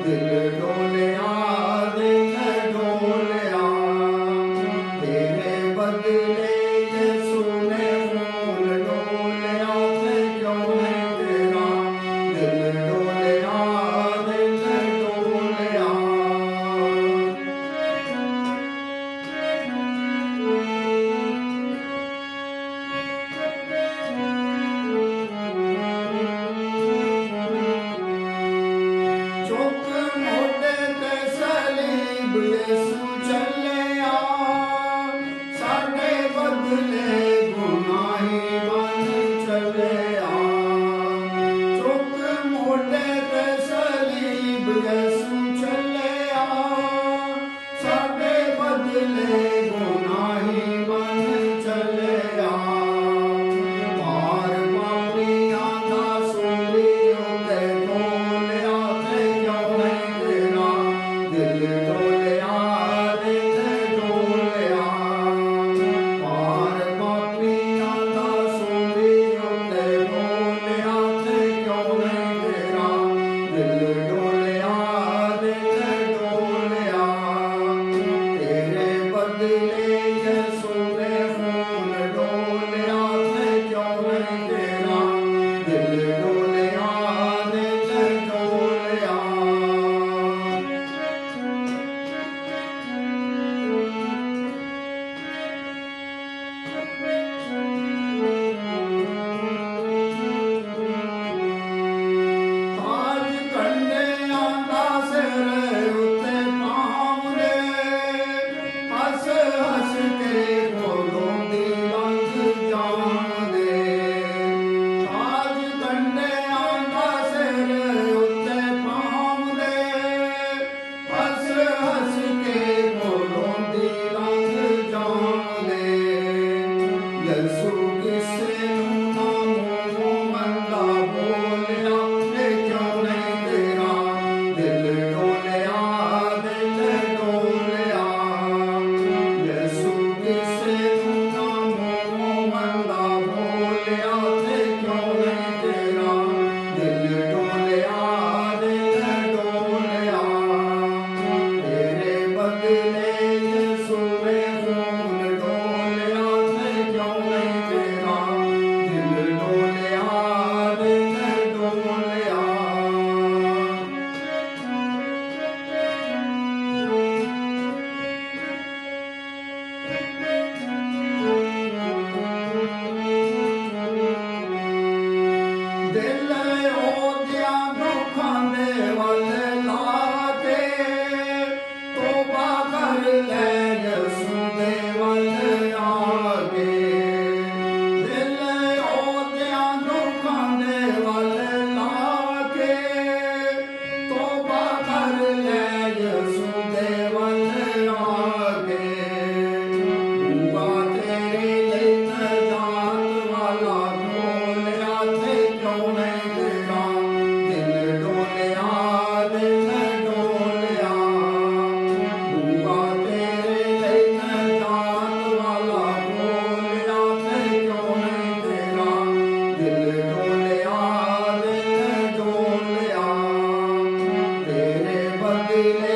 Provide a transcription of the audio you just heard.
दिल डोलिया दिल डोलिया तेरे बदले यीशु ने फूल डोलिया ते क्यों नहीं तेरा दिल डोलिया दिल डोलिया चुक मोटे ते सलीब यीशु चलिया साडे बदले गुनाही बन चलिया चुक मोटे ते सलीब यीशु चलिया साडे बदले गुनाही बन चलिया मार पापियां दा सूली उत्ते डोलिया ते क्यों नहीं तेरा दिल डोलिया दिल डोलिया मार पापियां दा सूली उत्ते डोलिया ते क्यों नहीं तेरा दिल डोलिया दिल डोलिया तेरे बदले यीशु ने खून डोलिया ते क्यों नहीं तेरा दिल डोलिया दिल डोलिया आज कंडे आंदा सिर उत्ते पाउंदे हस हस के कोलों दी लंघ जांदे आज कंडे आंदा सिर उत्ते पाउंदे हस हस के कोलों दी लंघ जांदे यीशु किसे नूं ना मूंहों मंदा बोलिया ते क्यों नहीं तेरा दिल डोलिया दिल डोलिया यीशु किसे नूं ना मूंहों मंदा बोलिया ते क्यों नहीं तेरा दिल डोलिया दिल डोलिया तेरे बदले यीशु ने खून डोलिया ते क्यों नहीं तेरा दिल डोलिया दिल डोलिया दिल ओदियां दुखां दे वल ला के तौबा कर ले यीशु दे वल आके दिल ओदियां दुखां दे वल ला के तौबा कर ले यीशु दे वल आके बुआ तेरे लिए नजात वाला खोलिया ते क्यों नहीं तेरा दिल डोलिया दिल डोलिया बुआ तेरे लिए नजात वाला खोलिया ते क्यों नहीं तेरा दिल डोलिया दिल डोलिया तेरे बदले